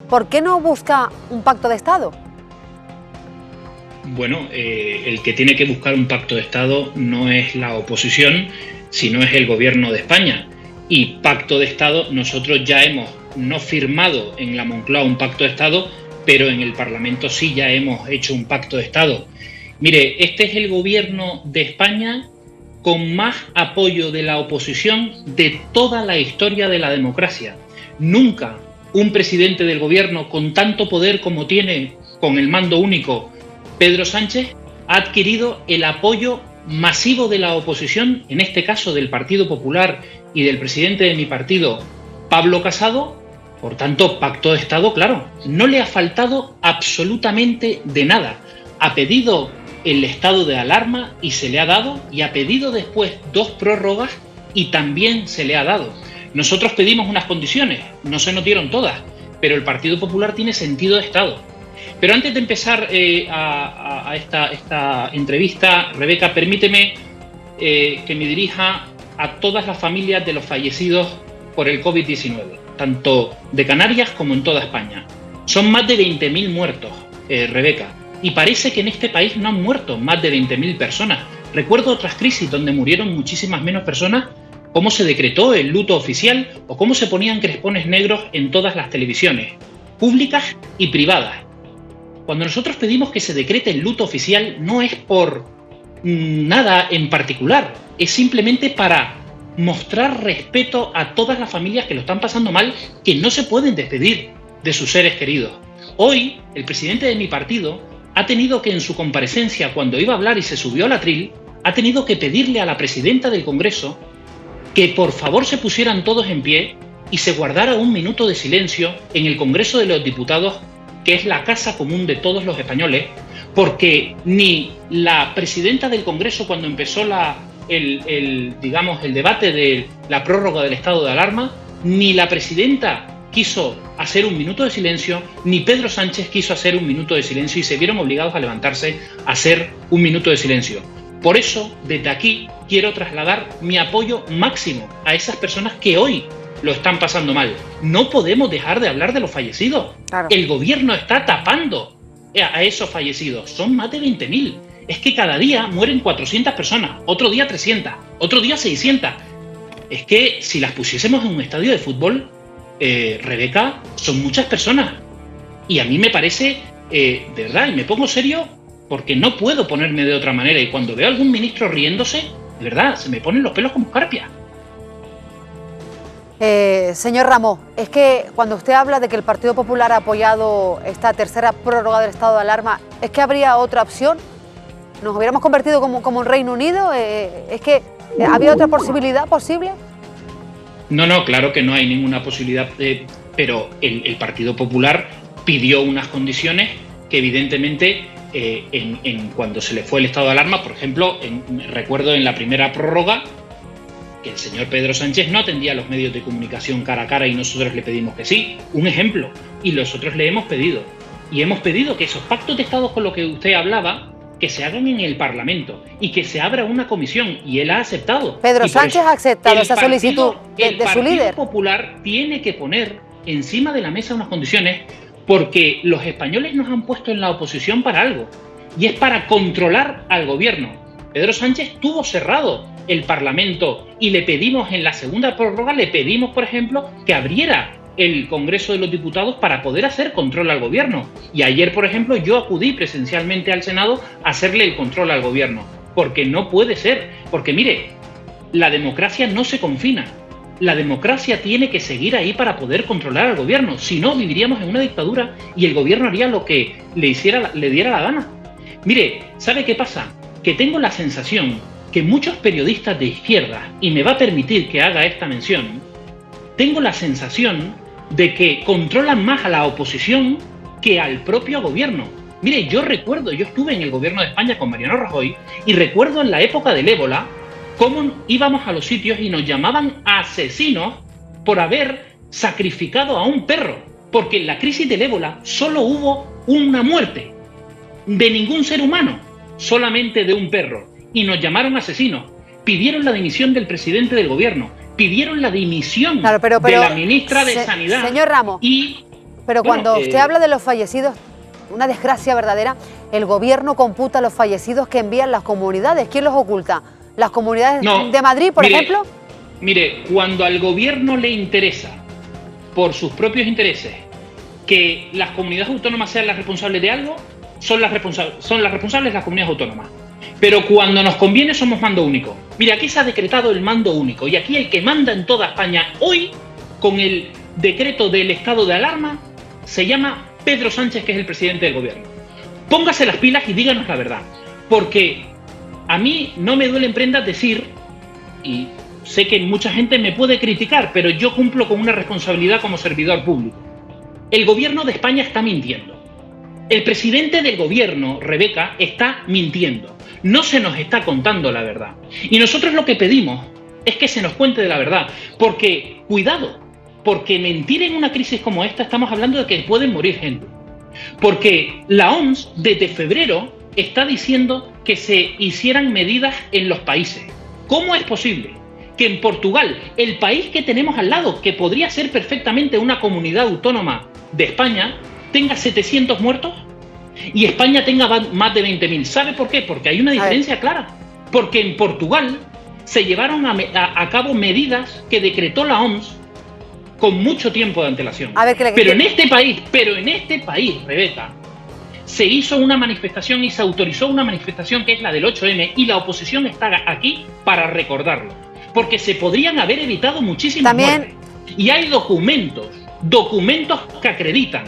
¿Por qué no busca un pacto de Estado? Bueno, el que tiene que buscar un pacto de Estado no es la oposición, sino es el gobierno de España. Y pacto de Estado, nosotros ya hemos no firmado en la Moncloa un pacto de Estado, pero en el Parlamento sí ya hemos hecho un pacto de Estado. Mire, este es el gobierno de España con más apoyo de la oposición de toda la historia de la democracia. Nunca un presidente del gobierno con tanto poder como tiene con el mando único Pedro Sánchez ha adquirido el apoyo masivo de la oposición, en este caso del Partido Popular y del presidente de mi partido, Pablo Casado. Por tanto, pacto de Estado, claro, no le ha faltado absolutamente de nada. Ha pedido el estado de alarma y se le ha dado, y ha pedido después 2 prórrogas y también se le ha dado. Nosotros pedimos unas condiciones, no se nos dieron todas, pero el Partido Popular tiene sentido de Estado. Pero antes de empezar a esta entrevista, Rebeca, permíteme que me dirija a todas las familias de los fallecidos por el COVID-19, tanto de Canarias como en toda España. Son más de 20.000 muertos, Rebeca, y parece que en este país no han muerto más de 20.000 personas. Recuerdo otras crisis donde murieron muchísimas menos personas, cómo se decretó el luto oficial o cómo se ponían crespones negros en todas las televisiones, públicas y privadas. Cuando nosotros pedimos que se decrete el luto oficial no es por nada en particular, es simplemente para mostrar respeto a todas las familias que lo están pasando mal, que no se pueden despedir de sus seres queridos. Hoy, el presidente de mi partido ha tenido que, en su comparecencia, cuando iba a hablar y se subió al atril, ha tenido que pedirle a la presidenta del Congreso que por favor se pusieran todos en pie y se guardara un minuto de silencio en el Congreso de los Diputados, que es la casa común de todos los españoles, porque ni la presidenta del Congreso, cuando empezó el debate de la prórroga del estado de alarma, ni la presidenta quiso hacer un minuto de silencio, ni Pedro Sánchez quiso hacer un minuto de silencio, y se vieron obligados a levantarse a hacer un minuto de silencio. Por eso, desde aquí, quiero trasladar mi apoyo máximo a esas personas que hoy lo están pasando mal. No podemos dejar de hablar de los fallecidos. Claro. El gobierno está tapando a esos fallecidos. Son más de 20.000. Es que cada día mueren 400 personas, otro día 300, otro día 600. Es que si las pusiésemos en un estadio de fútbol, Rebeca, son muchas personas. Y a mí me parece, de verdad, y me pongo serio porque no puedo ponerme de otra manera. Y cuando veo a algún ministro riéndose, de verdad, se me ponen los pelos como escarpias. Señor Ramón, es que cuando usted habla de que el Partido Popular ha apoyado esta tercera prórroga del estado de alarma, ¿es que habría otra opción? ¿Nos hubiéramos convertido como en Reino Unido? ¿Es que había otra posibilidad posible? No, claro que no hay ninguna posibilidad, pero el Partido Popular pidió unas condiciones que evidentemente cuando se le fue el estado de alarma, por ejemplo, recuerdo en la primera prórroga, que el señor Pedro Sánchez no atendía a los medios de comunicación cara a cara y nosotros le pedimos que sí, un ejemplo, y nosotros le hemos pedido. Y hemos pedido que esos pactos de Estado con los que usted hablaba, que se hagan en el Parlamento y que se abra una comisión, y él ha aceptado. Pedro Sánchez ha aceptado esa solicitud de su líder. El Partido Popular tiene que poner encima de la mesa unas condiciones, porque los españoles nos han puesto en la oposición para algo, y es para controlar al gobierno. Pedro Sánchez tuvo cerrado el Parlamento y le pedimos en la segunda prórroga, le pedimos, por ejemplo, que abriera el Congreso de los Diputados para poder hacer control al gobierno. Y ayer, por ejemplo, yo acudí presencialmente al Senado a hacerle el control al gobierno, porque no puede ser. Porque mire, la democracia no se confina. La democracia tiene que seguir ahí para poder controlar al gobierno. Si no, viviríamos en una dictadura y el gobierno haría lo que le diera la gana. Mire, ¿sabe qué pasa? Que tengo la sensación que muchos periodistas de izquierda, y me va a permitir que haga esta mención, tengo la sensación de que controlan más a la oposición que al propio gobierno. Mire, yo estuve en el gobierno de España con Mariano Rajoy, y recuerdo en la época del ébola cómo íbamos a los sitios y nos llamaban asesinos por haber sacrificado a un perro, porque en la crisis del ébola solo hubo una muerte de ningún ser humano, solamente de un perro, y nos llamaron asesinos. Pidieron la dimisión del presidente del gobierno, pidieron la dimisión de la ministra de Sanidad. Señor Ramos, y Pero cuando usted habla de los fallecidos, una desgracia verdadera, el gobierno computa los fallecidos que envían las comunidades. ¿Quién los oculta? ¿Las comunidades de Madrid, por ejemplo? Mire, cuando al gobierno le interesa, por sus propios intereses, que las comunidades autónomas sean las responsables de algo, son las responsables las comunidades autónomas. Pero cuando nos conviene somos mando único. Mira, aquí se ha decretado el mando único y aquí el que manda en toda España hoy, con el decreto del estado de alarma, se llama Pedro Sánchez, que es el presidente del gobierno. Póngase las pilas y díganos la verdad. Porque a mí no me duele en prendas decir, y sé que mucha gente me puede criticar, pero yo cumplo con una responsabilidad como servidor público. El gobierno de España está mintiendo. El presidente del gobierno, Rebeca, está mintiendo. No se nos está contando la verdad. Y nosotros lo que pedimos es que se nos cuente de la verdad. Porque, cuidado, porque mentir en una crisis como esta, estamos hablando de que pueden morir gente. Porque la OMS desde febrero está diciendo que se hicieran medidas en los países. ¿Cómo es posible que en Portugal, el país que tenemos al lado, que podría ser perfectamente una comunidad autónoma de España, tenga 700 muertos y España tenga más de 20.000? ¿Sabe por qué? Porque hay una diferencia clara. Porque en Portugal se llevaron a cabo medidas que decretó la OMS con mucho tiempo de antelación. Pero en este país, Rebeca, se hizo una manifestación y se autorizó una manifestación que es la del 8M, y la oposición está aquí para recordarlo. Porque se podrían haber evitado muchísimas muertes. Y hay documentos que acreditan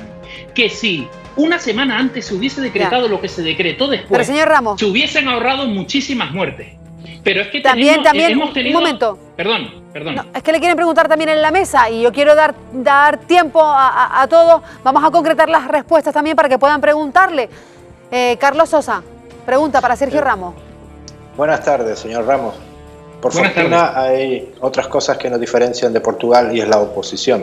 que si una semana antes se hubiese decretado lo que se decretó después, pero, señor Ramos, se hubiesen ahorrado muchísimas muertes. Pero es que también hemos tenido... Un momento. Perdón. No, es que le quieren preguntar también en la mesa y yo quiero dar tiempo a todos. Vamos a concretar las respuestas también para que puedan preguntarle. Carlos Sosa, pregunta para Sergio Ramos. Buenas tardes, señor Ramos. Por fortuna hay otras cosas que nos diferencian de Portugal y es la oposición.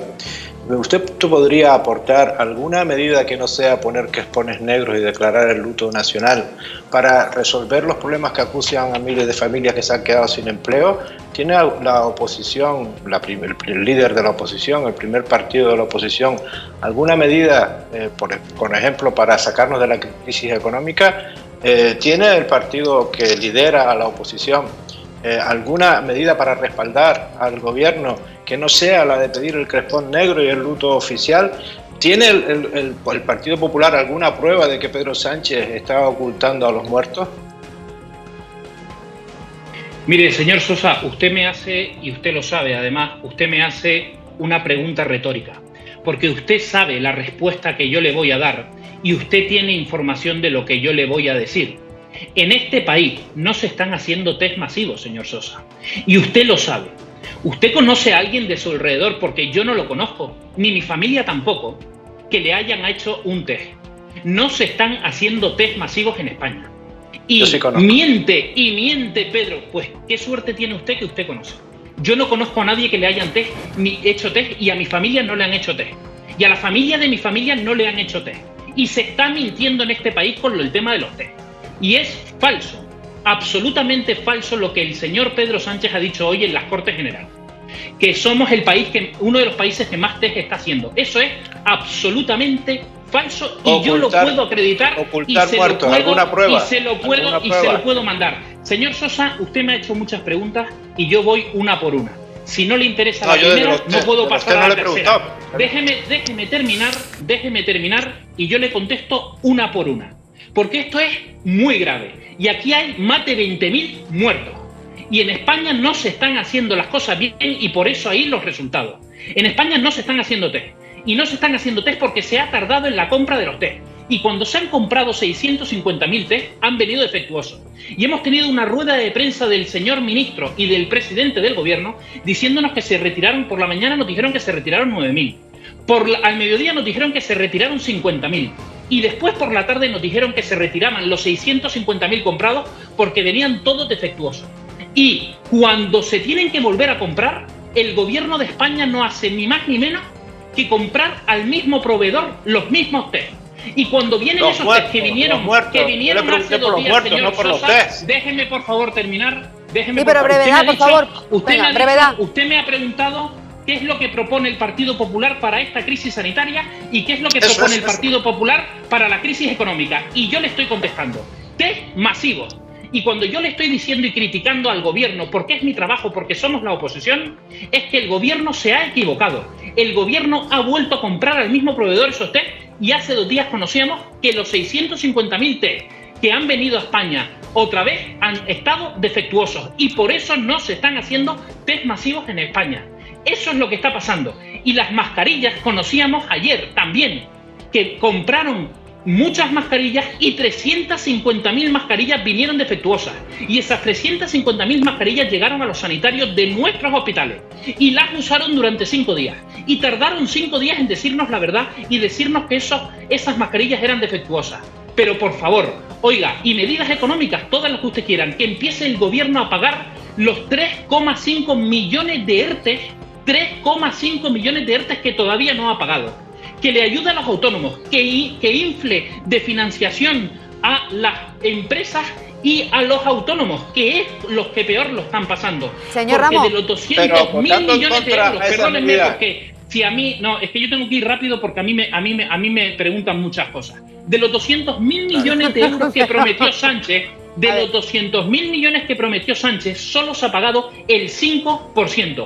¿Usted podría aportar alguna medida que no sea poner crespones negros y declarar el luto nacional para resolver los problemas que acucian a miles de familias que se han quedado sin empleo? ¿Tiene la oposición, el líder de la oposición, el primer partido de la oposición, alguna medida, por ejemplo, para sacarnos de la crisis económica? ¿Tiene el partido que lidera a la oposición alguna medida para respaldar al gobierno que no sea la de pedir el crespón negro y el luto oficial? ¿Tiene el Partido Popular alguna prueba de que Pedro Sánchez está ocultando a los muertos? Mire, señor Sosa, usted me hace, y usted lo sabe además, usted me hace una pregunta retórica, porque usted sabe la respuesta que yo le voy a dar y usted tiene información de lo que yo le voy a decir. En este país no se están haciendo test masivos, señor Sosa, y usted lo sabe. Usted conoce a alguien de su alrededor, porque yo no lo conozco, ni mi familia tampoco, que le hayan hecho un test. No se están haciendo test masivos en España. Y sí miente Pedro. Pues qué suerte tiene usted que usted conoce. Yo no conozco a nadie que le hayan ni hecho test, y a mi familia no le han hecho test. Y a la familia de mi familia no le han hecho test. Y se está mintiendo en este país con el tema de los test. Y es falso, absolutamente falso lo que el señor Pedro Sánchez ha dicho hoy en las Cortes Generales, que somos uno de los países que más test está haciendo. Eso es absolutamente falso y yo lo puedo acreditar y se lo puedo mandar. Señor Sosa, usted me ha hecho muchas preguntas y yo voy una por una. Si no le interesa la primera, no puedo pasar a la tercera. Déjeme terminar y yo le contesto una por una. Porque esto es muy grave. Y aquí hay más de 20.000 muertos. Y en España no se están haciendo las cosas bien y por eso ahí los resultados. En España no se están haciendo test. Y no se están haciendo test porque se ha tardado en la compra de los test. Y cuando se han comprado 650.000 test, han venido defectuosos. Y hemos tenido una rueda de prensa del señor ministro y del presidente del gobierno diciéndonos que se retiraron, por la mañana nos dijeron que se retiraron 9.000. Al mediodía nos dijeron que se retiraron 50.000. Y después por la tarde nos dijeron que se retiraban los 650.000 comprados porque venían todos defectuosos. Y cuando se tienen que volver a comprar, el gobierno de España no hace ni más ni menos que comprar al mismo proveedor los mismos test. Y cuando vienen esos test que vinieron hace 2 días, señor Sosa, déjeme por favor terminar. Sí, pero brevedad, por favor. Usted me ha preguntado qué es lo que propone el Partido Popular para esta crisis sanitaria y qué es lo que propone el Partido Popular para la crisis económica. Y yo le estoy contestando, test masivos. Y cuando yo le estoy diciendo y criticando al gobierno, porque es mi trabajo, porque somos la oposición, es que el gobierno se ha equivocado. El gobierno ha vuelto a comprar al mismo proveedor esos test y hace 2 días conocíamos que los 650.000 test que han venido a España otra vez han estado defectuosos y por eso no se están haciendo test masivos en España. Eso es lo que está pasando. Y las mascarillas, conocíamos ayer también que compraron muchas mascarillas y 350.000 mascarillas vinieron defectuosas. Y esas 350.000 mascarillas llegaron a los sanitarios de nuestros hospitales y las usaron durante 5 días. Y tardaron 5 días en decirnos la verdad y decirnos que esas mascarillas eran defectuosas. Pero por favor, oiga, y medidas económicas, todas las que usted quieran, que empiece el gobierno a pagar los 3,5 millones de ERTES, 3,5 millones de ERTES que todavía no ha pagado. Que le ayude a los autónomos, que infle de financiación a las empresas y a los autónomos, que es los que peor lo están pasando. Señor porque Ramos, de los 200.000 millones de euros, perdónenme, porque si a mí, no, es que yo tengo que ir rápido porque a mí me preguntan muchas cosas. De los 200.000 millones de euros que prometió Sánchez, de los 200.000 millones que prometió Sánchez, solo se ha pagado el 5%.